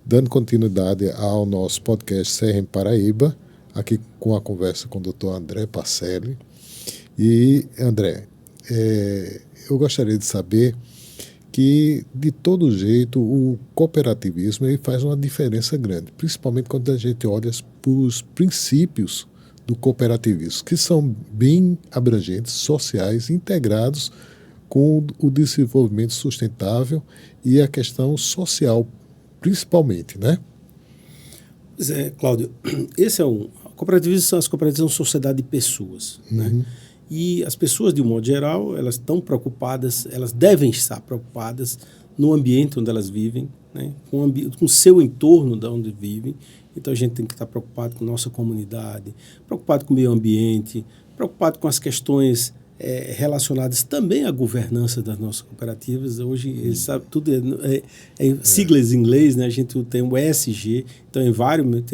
Dando continuidade ao nosso podcast CRM Paraíba, aqui com a conversa com o Dr. André Pacelli. E, André, eu gostaria de saber que, de todo jeito, o cooperativismo ele faz uma diferença grande, principalmente quando a gente olha para os princípios do cooperativismo, que são bem abrangentes, sociais, integrados com o desenvolvimento sustentável e a questão social, principalmente, né? Pois é, Cláudio, as cooperativas são sociedade de pessoas, né? E as pessoas, de um modo geral, elas estão preocupadas, elas devem estar preocupadas no ambiente onde elas vivem, né? Com o seu entorno de onde vivem. Então, a gente tem que estar preocupado com a nossa comunidade, preocupado com o meio ambiente, preocupado com as questões relacionadas também à governança das nossas cooperativas. Hoje, sabe, tudo siglas em inglês, né? A gente tem o ESG, então environment,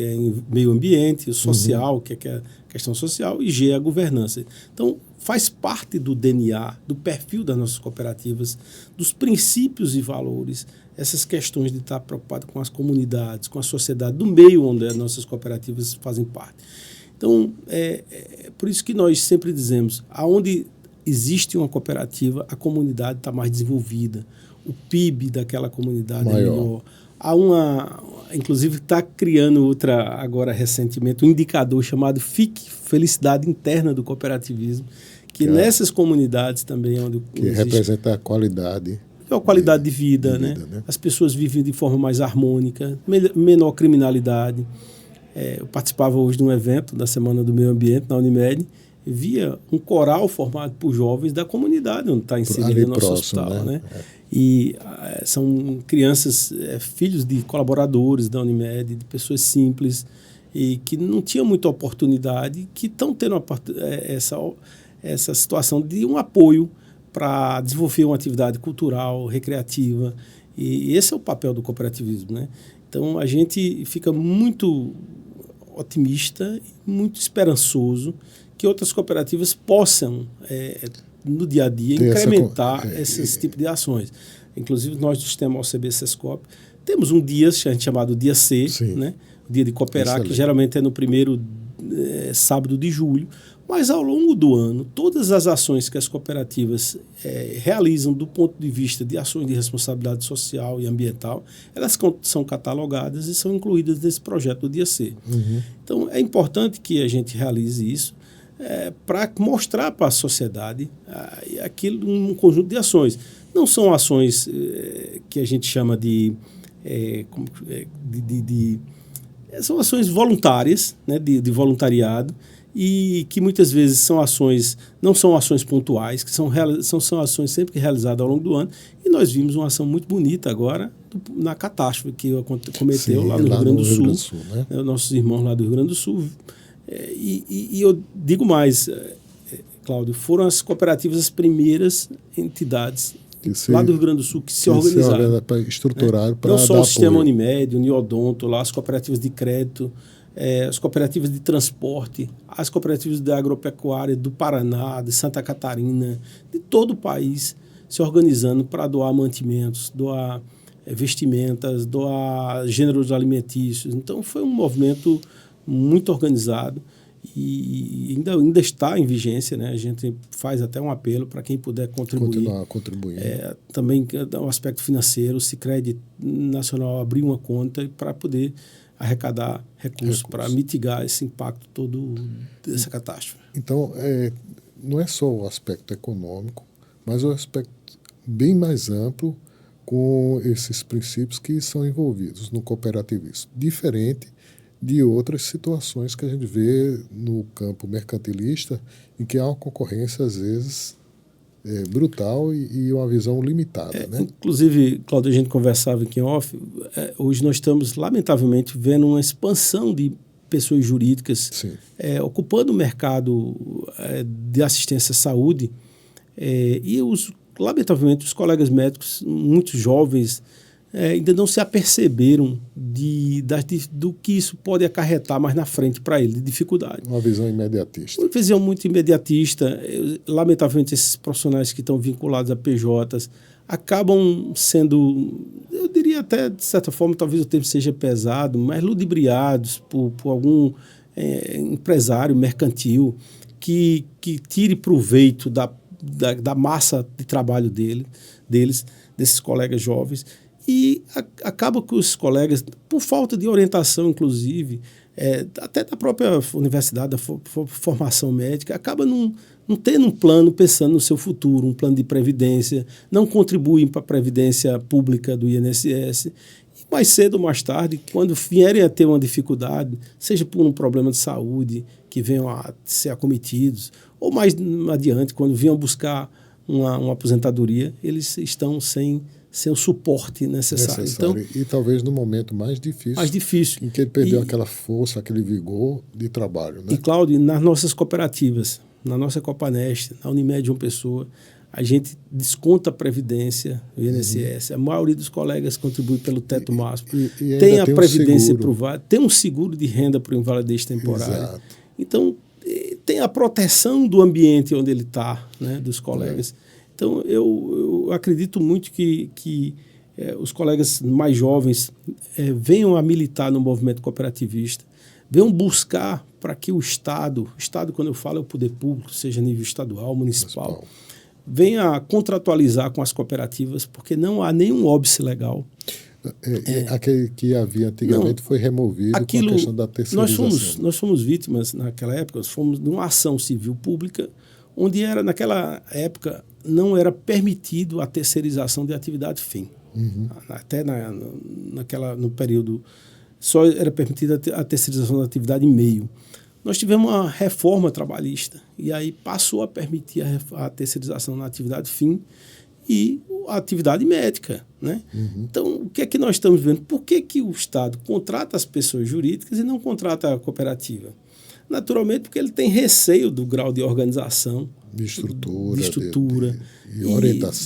meio ambiente, o social, que é a questão social, e G é a governança. Então, faz parte do DNA, do perfil das nossas cooperativas, dos princípios e valores, essas questões de estar preocupado com as comunidades, com a sociedade, do meio onde as nossas cooperativas fazem parte. Então, por isso que nós sempre dizemos, aonde existe uma cooperativa, a comunidade está mais desenvolvida, o PIB daquela comunidade é melhor. Inclusive, está criando agora recentemente, um indicador chamado FIC, Felicidade Interna do Cooperativismo, que nessas comunidades também onde que representa a qualidade. A qualidade de vida, né? As pessoas vivem de forma mais harmônica, menor criminalidade. Eu participava hoje de um evento da Semana do Meio Ambiente na Unimed, e via um coral formado por jovens da comunidade onde está inserido o nosso hospital, né? E são crianças, filhos de colaboradores da Unimed, de pessoas simples e que não tinham muita oportunidade, que estão tendo essa situação de um apoio para desenvolver uma atividade cultural, recreativa, e esse é o papel do cooperativismo, né? Então, a gente fica muito otimista e muito esperançoso que outras cooperativas possam, no dia a dia, incrementar esses tipos de ações. Inclusive, nós do sistema OCB-SESCOP temos um dia chamado Dia C, né? O Dia de Cooperar, excelente, que geralmente é no primeiro sábado de julho, mas ao longo do ano, todas as ações que as cooperativas realizam do ponto de vista de ações de responsabilidade social e ambiental, elas são catalogadas e são incluídas nesse projeto do Dia C. Então, é importante que a gente realize isso para mostrar para a sociedade um conjunto de ações. Não são ações que a gente chama são ações voluntárias, né, de voluntariado, e que muitas vezes não são ações pontuais, que são ações sempre realizadas ao longo do ano. E nós vimos uma ação muito bonita agora na catástrofe que cometeu lá no Rio Grande do Sul, né? Nossos irmãos lá do Rio Grande do Sul. E eu digo mais, Cláudio, foram as cooperativas as primeiras entidades lá do Rio Grande do Sul que se organizaram. Estruturaram para dar não só apoio. O Sistema Unimed, o Niodonto, lá, as cooperativas de crédito, as cooperativas de transporte, as cooperativas de agropecuária do Paraná, de Santa Catarina, de todo o país, se organizando para doar mantimentos, doar vestimentas, doar gêneros alimentícios. Então, foi um movimento muito organizado e ainda está em vigência, né? A gente faz até um apelo para quem puder contribuir. Continuar contribuindo. Também o aspecto financeiro, o Sicredi Nacional abriu uma conta para poder arrecadar recursos para mitigar esse impacto todo dessa catástrofe. Então, não é só o aspecto econômico, mas o aspecto bem mais amplo com esses princípios que são envolvidos no cooperativismo, diferente de outras situações que a gente vê no campo mercantilista, em que há uma concorrência, às vezes, brutal e uma visão limitada. Né? Inclusive, Cláudio, a gente conversava aqui em off, hoje nós estamos, lamentavelmente, vendo uma expansão de pessoas jurídicas ocupando o mercado de assistência à saúde, e lamentavelmente os colegas médicos, muitos jovens, ainda não se aperceberam do que isso pode acarretar mais na frente para ele, de dificuldade. Uma visão imediatista. Uma visão muito imediatista. Lamentavelmente, esses profissionais que estão vinculados a PJs acabam sendo, eu diria até, de certa forma, talvez o termo seja pesado, mas ludibriados por algum empresário mercantil que tire proveito da massa de trabalho desses colegas jovens, e acaba que os colegas, por falta de orientação, inclusive, até da própria universidade, da formação médica, acaba não tendo um plano pensando no seu futuro, um plano de previdência, não contribuem para a previdência pública do INSS. E mais cedo ou mais tarde, quando vierem a ter uma dificuldade, seja por um problema de saúde, que venham a ser acometidos, ou mais adiante, quando venham buscar uma aposentadoria, eles estão sem o suporte necessário. Então, e talvez no momento mais difícil. Em que ele perdeu aquela força, aquele vigor de trabalho. Né? E, Cláudio, nas nossas cooperativas, na nossa Copaneste, na Unimed de uma pessoa, a gente desconta a previdência, o INSS. A maioria dos colegas contribui pelo teto máximo. E tem a previdência privada, tem um seguro de renda para o invalidez temporária. Exato. Então, tem a proteção do ambiente onde ele está, né, dos colegas. Então, eu acredito muito que os colegas mais jovens venham a militar no movimento cooperativista, venham buscar para que o Estado, quando eu falo é o poder público, seja nível estadual, municipal, venha a contratualizar com as cooperativas, porque não há nenhum óbice legal. Aquele que havia antigamente foi removido com a questão da terceirização. Nós fomos vítimas, naquela época, fomos de uma ação civil pública, onde naquela época não era permitido a terceirização de atividade fim. Até no período, só era permitida a terceirização da atividade meio. Nós tivemos uma reforma trabalhista, e aí passou a permitir a terceirização na atividade fim e a atividade médica. Né? Então, o que é que nós estamos vendo? Por que o Estado contrata as pessoas jurídicas e não contrata a cooperativa? Naturalmente, porque ele tem receio do grau de organização, de estrutura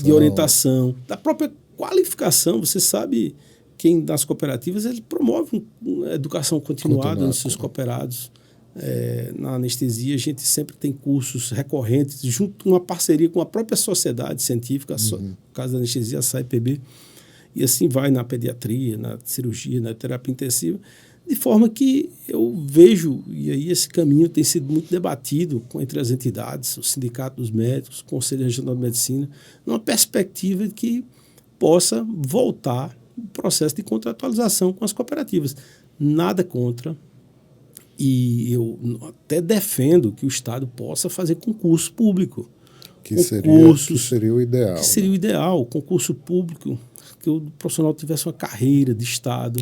de orientação, da própria qualificação. Você sabe, quem das cooperativas, ele promove uma educação continuada nos seus cooperados. Na anestesia, a gente sempre tem cursos recorrentes, junto com uma parceria com a própria sociedade científica, no caso da anestesia, a SAIPB, e assim vai na pediatria, na cirurgia, na terapia intensiva, de forma que eu vejo, e aí esse caminho tem sido muito debatido entre as entidades, o Sindicato dos Médicos, o Conselho Regional de Medicina, numa perspectiva de que possa voltar o processo de contratualização com as cooperativas. Nada contra, e eu até defendo que o Estado possa fazer concurso público. Que seria o ideal. Que seria o ideal, concurso público, que o profissional tivesse uma carreira de Estado,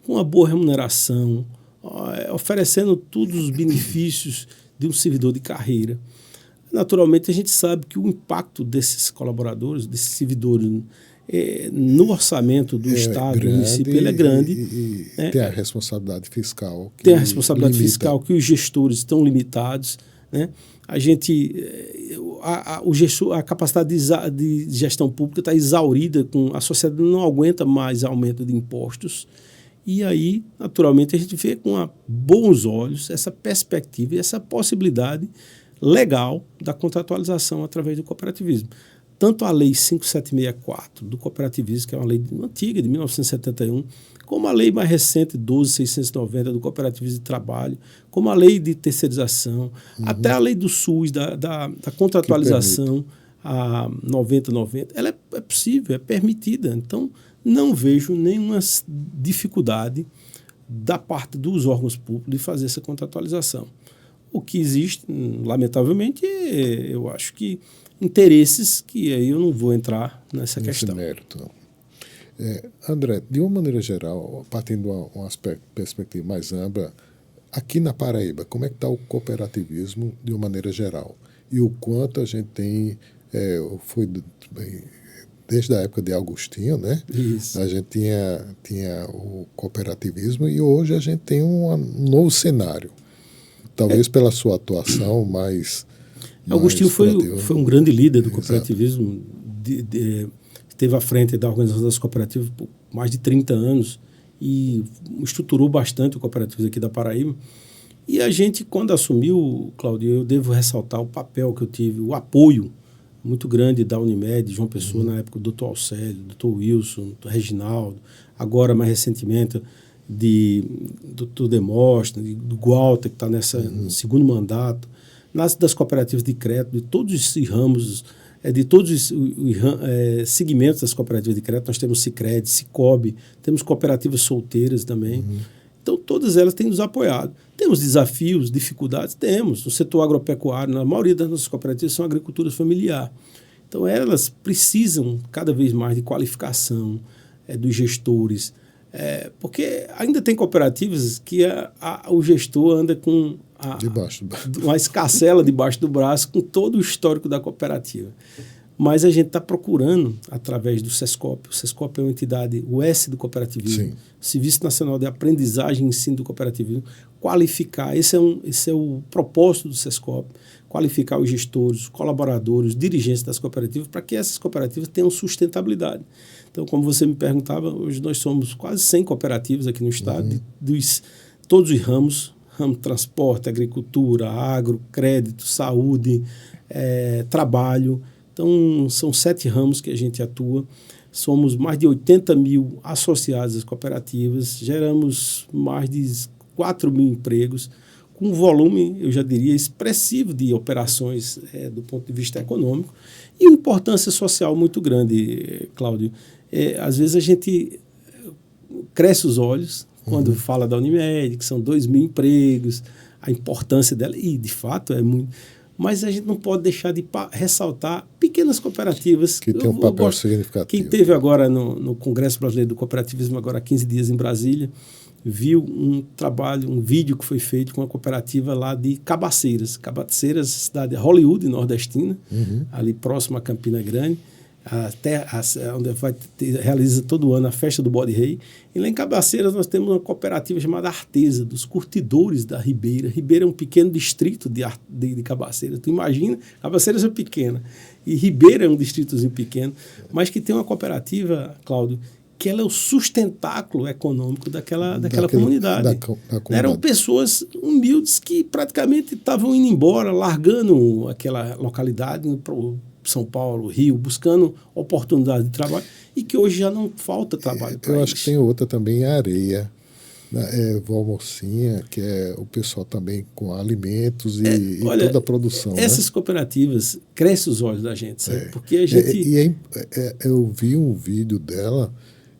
com uma boa remuneração, oferecendo todos os benefícios de um servidor de carreira. Naturalmente, a gente sabe que o impacto desses colaboradores, desses servidores, no orçamento do Estado, do município, ele é grande. E tem a responsabilidade fiscal. Tem a responsabilidade fiscal, que os gestores estão limitados. Né? A capacidade de gestão pública está exaurida, a sociedade não aguenta mais aumento de impostos, e aí, naturalmente, a gente vê com bons olhos essa perspectiva e essa possibilidade legal da contratualização através do cooperativismo. Tanto a Lei 5764 do cooperativismo, que é uma lei antiga, de 1971, como a lei mais recente, 12.690, do cooperativismo de trabalho, como a lei de terceirização, até a lei do SUS, da contratualização, a 9090, ela é possível, é permitida. Então, não vejo nenhuma dificuldade da parte dos órgãos públicos de fazer essa contratualização. O que existe, lamentavelmente, eu acho que interesses que aí eu não vou entrar nessa questão. Mérito. André, de uma maneira geral, partindo de uma perspectiva mais ampla, aqui na Paraíba, como é que está o cooperativismo de uma maneira geral? E o quanto a gente tem, desde a época de Agostinho, né? Isso. A gente tinha o cooperativismo e hoje a gente tem um novo cenário. Talvez pela sua atuação mais... Agostinho foi um grande líder do cooperativismo, esteve à frente da Organização das Cooperativas por mais de 30 anos e estruturou bastante o cooperativismo aqui da Paraíba. E a gente, quando assumiu, Cláudio, eu devo ressaltar o papel que eu tive, o apoio muito grande da Unimed, João Pessoa, na época, o doutor Alcélio, o doutor Wilson, o doutor Reginaldo, agora, mais recentemente, do Dr. Demóstenes, do Walter, que está no segundo mandato, das cooperativas de crédito, de todos os ramos, de todos os segmentos das cooperativas de crédito. Nós temos Sicredi, Sicobi, temos cooperativas solteiras também. Então, todas elas têm nos apoiado. Temos desafios, dificuldades? Temos. No setor agropecuário, a maioria das nossas cooperativas são agricultura familiar. Então, elas precisam cada vez mais de qualificação dos gestores, porque ainda tem cooperativas que o gestor anda com uma escacela debaixo do braço com todo o histórico da cooperativa. Mas a gente está procurando, através do SESCOP, o SESCOP é uma entidade, o S do cooperativismo, Sim. Serviço Nacional de Aprendizagem e Ensino do Cooperativismo, qualificar, esse é o propósito do SESCOP, qualificar os gestores, os colaboradores, os dirigentes das cooperativas, para que essas cooperativas tenham sustentabilidade. Então, como você me perguntava, hoje nós somos quase 100 cooperativas aqui no estado, todos os ramos, ramo transporte, agricultura, agro, crédito, saúde, trabalho. Então, são 7 ramos que a gente atua. Somos mais de 80 mil associados às cooperativas, geramos mais de 4 mil empregos, com um volume, eu já diria, expressivo de operações do ponto de vista econômico e uma importância social muito grande, Cláudio. Às vezes a gente cresce os olhos quando fala da Unimed, que são 2 mil empregos, a importância dela, e de fato é muito... Mas a gente não pode deixar de ressaltar pequenas cooperativas. Que tem um papel significativo. Quem esteve agora no Congresso Brasileiro do Cooperativismo, agora há 15 dias em Brasília, viu um vídeo que foi feito com uma cooperativa lá de Cabaceiras. Cabaceiras, cidade Hollywood, nordestina, ali próximo a Campina Grande, onde realiza todo ano a festa do Bode Rei. E lá em Cabaceiras nós temos uma cooperativa chamada Artesa, dos curtidores da Ribeira. Ribeira é um pequeno distrito de Cabaceiras. Tu imagina, Cabaceiras é pequena e Ribeira é um distritozinho pequeno, mas que tem uma cooperativa, Cláudio, que ela é o sustentáculo econômico daquela comunidade. Eram pessoas humildes que praticamente estavam indo embora, largando aquela localidade para São Paulo, Rio, buscando oportunidade de trabalho, e que hoje já não falta trabalho para eles. Eu acho que tem outra também, a Areia, Vó Mocinha, que é o pessoal também com alimentos e toda a produção. Essas cooperativas crescem os olhos da gente, sabe? Porque a gente... eu vi um vídeo dela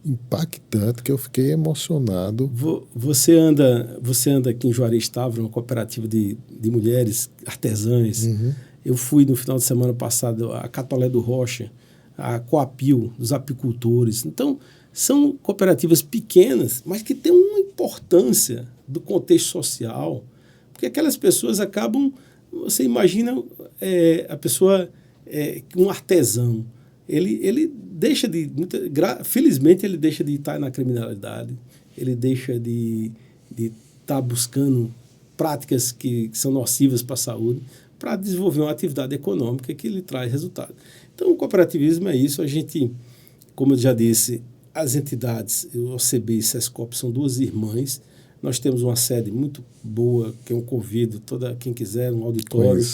impactante que eu fiquei emocionado. Você anda aqui em Juarez Távora, uma cooperativa de mulheres artesãs. Eu fui no final de semana passado a Catolé do Rocha, a Coapil, dos apicultores. Então, são cooperativas pequenas, mas que têm uma importância do contexto social, porque aquelas pessoas acabam... Você imagina a pessoa, um artesão, ele deixa de... Felizmente, ele deixa de estar na criminalidade, ele deixa de estar buscando práticas que são nocivas para a saúde, para desenvolver uma atividade econômica que lhe traz resultado. Então, o cooperativismo é isso. A gente, como eu já disse, as entidades, o OCB e SESCOP, são 2 irmãs. Nós temos uma sede muito boa, que eu convido quem quiser, um auditório,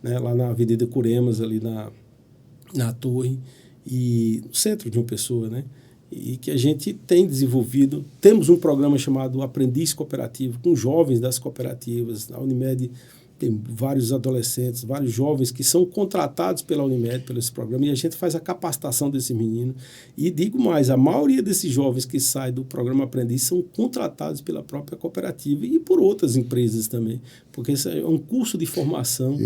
né, lá na Avenida Curemas, ali na Torre, e no centro de uma pessoa, né? E que a gente tem desenvolvido. Temos um programa chamado Aprendiz Cooperativo, com jovens das cooperativas. A Unimed tem vários adolescentes, vários jovens que são contratados pela Unimed, pelo esse programa, e a gente faz a capacitação desse menino. E digo mais, a maioria desses jovens que saem do programa Aprendiz são contratados pela própria cooperativa e por outras empresas também, porque isso é um curso de formação.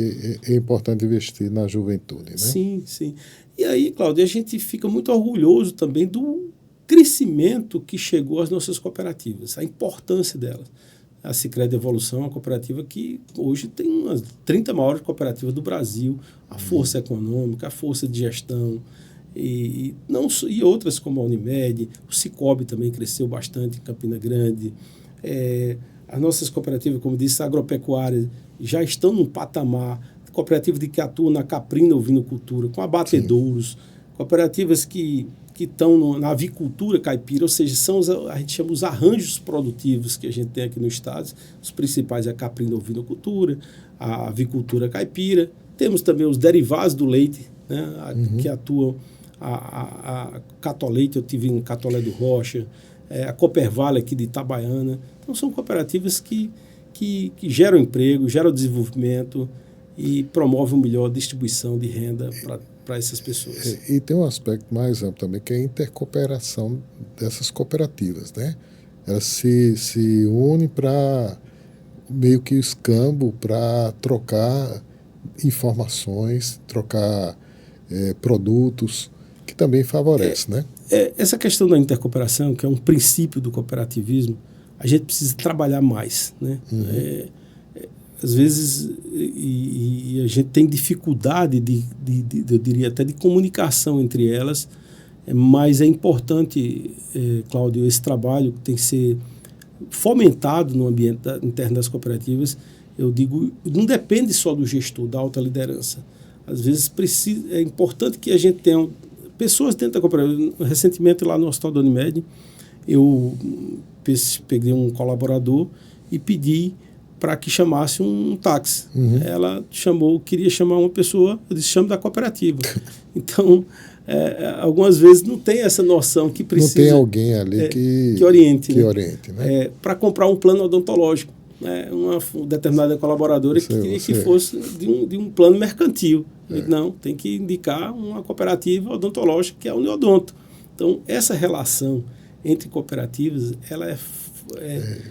É importante investir na juventude, né? Sim, sim. E aí, Cláudio, a gente fica muito orgulhoso também do crescimento que chegou às nossas cooperativas, a importância delas. A Sicredi Evolução é uma cooperativa que hoje tem umas 30 maiores cooperativas do Brasil, a força econômica, a força de gestão, e outras como a Unimed, o Sicobi também cresceu bastante em Campina Grande. As nossas cooperativas, como disse, agropecuárias, já estão num patamar, cooperativa que atua na caprina ovinocultura, com abatedouros, cooperativas que estão na avicultura caipira, ou seja, a gente chama os arranjos produtivos que a gente tem aqui no estado. Os principais é a caprina ovinocultura, a avicultura caipira. Temos também os derivados do leite, né, que atuam, a Catoleite, eu tive em Catolé do Rocha, a Coopervale aqui de Itabaiana. Então, são cooperativas que geram emprego, geram desenvolvimento e promovem uma melhor distribuição de renda para essas pessoas. E tem um aspecto mais amplo também, que é a intercooperação dessas cooperativas, né? Elas se unem para meio que escambo para trocar informações, trocar produtos, que também favorece, né? Essa questão da intercooperação, que é um princípio do cooperativismo, a gente precisa trabalhar mais, né? Às vezes, e a gente tem dificuldade eu diria até de comunicação entre elas, mas é importante, Cláudio, esse trabalho que tem que ser fomentado no ambiente interno das cooperativas. Eu digo, não depende só do gestor, da alta liderança. Às vezes é importante que a gente tenha pessoas dentro da cooperativa. Recentemente, lá no Hospital da Unimed, eu peguei um colaborador e pedi para que chamasse um táxi. Ela queria chamar uma pessoa, eu disse, chame da cooperativa. Então, algumas vezes não tem essa noção que precisa... Não tem alguém ali que oriente. Né? Para comprar um plano odontológico. Uma determinada colaboradora que queria que fosse de um plano mercantil. Não, tem que indicar uma cooperativa odontológica, que é a Uniodonto. Então, essa relação entre cooperativas, ela é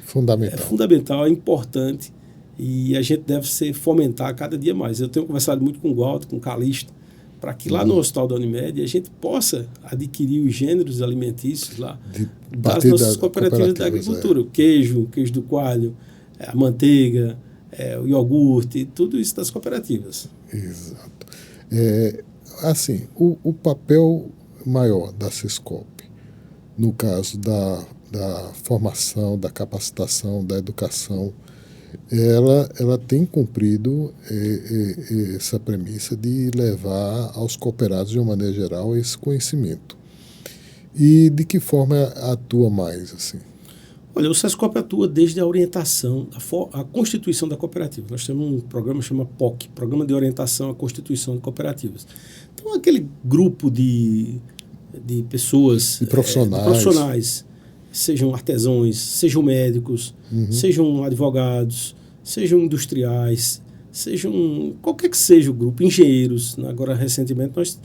fundamental. É fundamental, é importante, e a gente deve fomentar cada dia mais. Eu tenho conversado muito com o Walter, com o Calixto, para que lá no Hospital da Unimed a gente possa adquirir os gêneros alimentícios lá das nossas cooperativas da agricultura. O queijo do coalho, a manteiga, o iogurte, tudo isso das cooperativas. Exato. Assim, o papel maior da Sescop, no caso da formação, da capacitação, da educação, ela tem cumprido essa premissa de levar aos cooperados, de uma maneira geral, esse conhecimento. E de que forma atua mais, assim? Olha, o Sescop atua desde a orientação, a constituição da cooperativa. Nós temos um programa que chama POC, Programa de Orientação à Constituição de Cooperativas. Então, aquele grupo de pessoas... De profissionais, sejam artesãos, sejam médicos, sejam advogados, sejam industriais, sejam qualquer que seja o grupo, engenheiros. Agora, recentemente, nós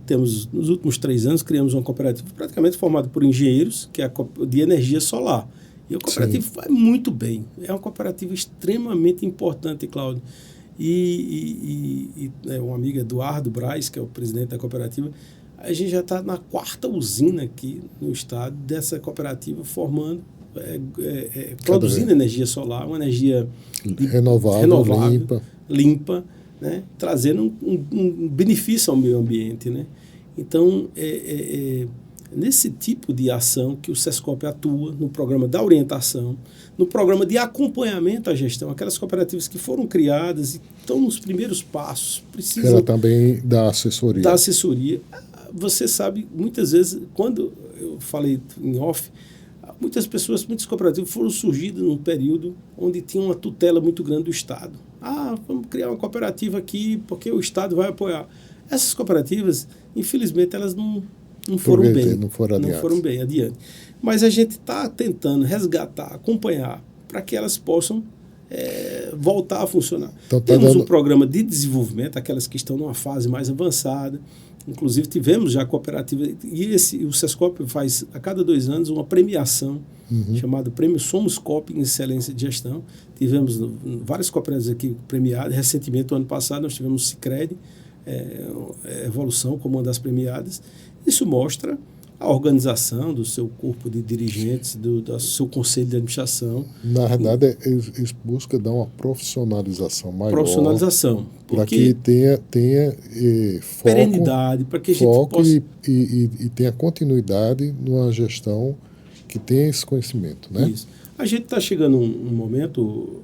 temos, nos últimos 3 anos, criamos uma cooperativa praticamente formada por engenheiros, que é a de energia solar. E a cooperativa vai muito bem. É uma cooperativa extremamente importante, Cláudio. E um amigo, Eduardo Braz, que é o presidente da cooperativa, a gente já está na 4ª usina aqui no estado dessa cooperativa formando, produzindo energia solar, uma energia renovável, limpa, né? Trazendo um benefício ao meio ambiente, né? Então, nesse tipo de ação que o Sescop atua, no programa da orientação, no programa de acompanhamento à gestão, aquelas cooperativas que foram criadas e estão nos primeiros passos, precisam... Ela também dá assessoria. Dá assessoria. Você sabe, muitas vezes, quando eu falei em off, muitas cooperativas foram surgidas num período onde tinha uma tutela muito grande do Estado. Vamos criar uma cooperativa aqui porque o Estado vai apoiar. Essas cooperativas, infelizmente, elas não foram bem adiante. Mas a gente está tentando resgatar, acompanhar, para que elas possam voltar a funcionar. Então, temos um programa de desenvolvimento, aquelas que estão numa fase mais avançada. Inclusive, tivemos já a cooperativa, e o Sescop faz, a cada 2 anos, uma premiação chamada Prêmio Somos Coop em Excelência de Gestão. Tivemos várias cooperativas aqui premiadas. Recentemente, o ano passado, nós tivemos o Sicredi, Evolução, como uma das premiadas. Isso mostra a organização do seu corpo de dirigentes, do seu conselho de administração. Na verdade, eles buscam dar uma profissionalização maior. Para que tenha foco, perenidade, para que a gente possa... e tenha continuidade numa gestão que tenha esse conhecimento, né? Isso. A gente está chegando um momento,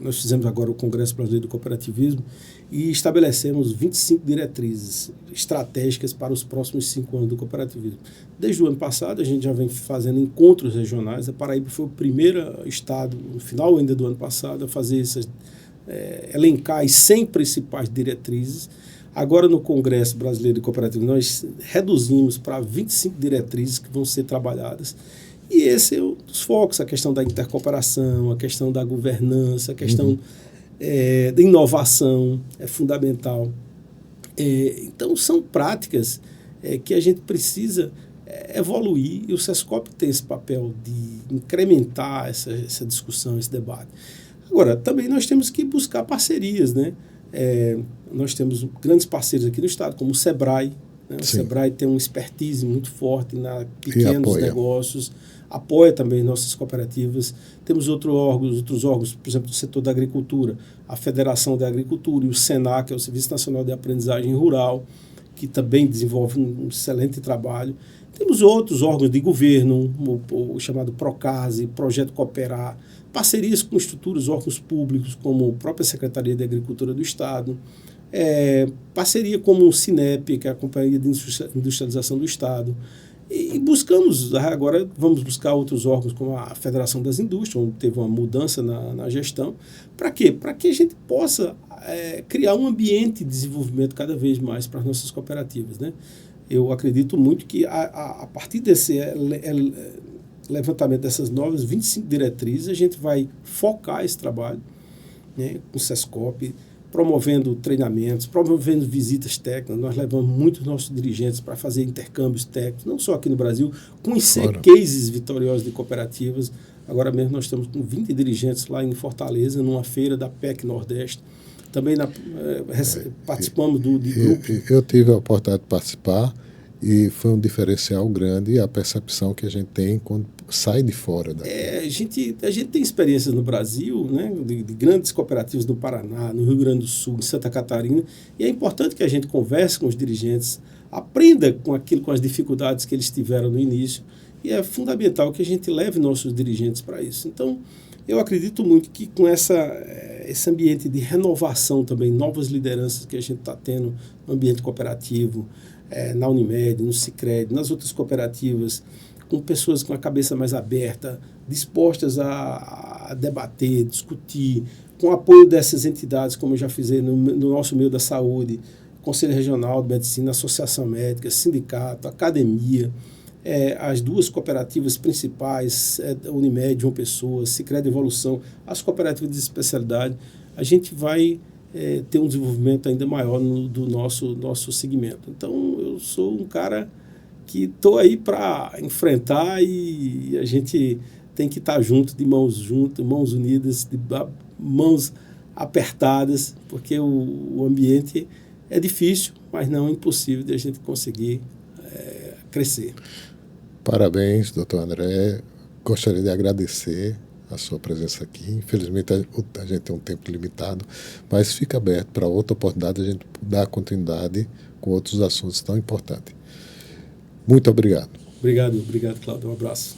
nós fizemos agora o Congresso Brasileiro do Cooperativismo e estabelecemos 25 diretrizes estratégicas para os próximos 5 anos do cooperativismo. Desde o ano passado, a gente já vem fazendo encontros regionais. A Paraíba foi o primeiro estado, no final ainda do ano passado, a fazer elencar as 100 principais diretrizes. Agora, no Congresso Brasileiro de Cooperativas, nós reduzimos para 25 diretrizes que vão ser trabalhadas. E esse é um dos focos, a questão da intercooperação, a questão da governança, a questão da inovação é fundamental. Então, são práticas que a gente precisa evoluir, e o SESCOP tem esse papel de incrementar essa discussão, esse debate. Agora, também nós temos que buscar parcerias, né? Nós temos grandes parceiros aqui no estado, como o SEBRAE, né? O SEBRAE tem uma expertise muito forte na pequenos negócios, apoia também nossas cooperativas. Temos outros órgãos, por exemplo, do setor da agricultura, a Federação da Agricultura e o SENAC, que é o Serviço Nacional de Aprendizagem Rural, que também desenvolve um excelente trabalho. Temos outros órgãos de governo, o chamado PROCASE, Projeto Cooperar, parcerias com estruturas, órgãos públicos, como a própria Secretaria de Agricultura do Estado, parceria como o CINEP, que é a Companhia de Industrialização do Estado. E buscamos, agora vamos buscar outros órgãos, como a Federação das Indústrias, onde teve uma mudança na gestão. Para quê? Para que a gente possa criar um ambiente de desenvolvimento cada vez mais para as nossas cooperativas, né? Eu acredito muito que a partir desse levantamento dessas novas 25 diretrizes, a gente vai focar esse trabalho, né, com o SESCOP, promovendo treinamentos, promovendo visitas técnicas. Nós levamos muitos nossos dirigentes para fazer intercâmbios técnicos, não só aqui no Brasil, conhecer cases vitoriosos de cooperativas. Agora mesmo nós estamos com 20 dirigentes lá em Fortaleza, numa feira da PEC Nordeste. Também participamos do grupo. Eu tive a oportunidade de participar e foi um diferencial grande a percepção que a gente tem quando sai de fora. A gente tem experiências no Brasil, né, de grandes cooperativas no Paraná, no Rio Grande do Sul, em Santa Catarina, e é importante que a gente converse com os dirigentes, aprenda com as dificuldades que eles tiveram no início, e é fundamental que a gente leve nossos dirigentes para isso. Então, eu acredito muito que com esse ambiente de renovação também, novas lideranças que a gente está tendo no ambiente cooperativo, na Unimed, no Sicredi, nas outras cooperativas, com pessoas com a cabeça mais aberta, dispostas a debater, discutir, com o apoio dessas entidades, como eu já fiz no nosso meio da saúde, Conselho Regional de Medicina, Associação Médica, Sindicato, Academia, as duas cooperativas principais, Unimed, João Pessoa, Sicredi Evolução, as cooperativas de especialidade, a gente vai ter um desenvolvimento ainda maior do nosso segmento. Então, eu sou um cara que estou aí para enfrentar, e a gente tem que estar junto, de mãos juntas, mãos unidas, de mãos apertadas, porque o ambiente é difícil, mas não é impossível de a gente conseguir crescer. Parabéns, doutor André. Gostaria de agradecer a sua presença aqui. Infelizmente, a gente tem um tempo limitado, mas fica aberto para outra oportunidade a gente dar continuidade com outros assuntos tão importantes. Muito obrigado. Obrigado, Cláudio. Um abraço.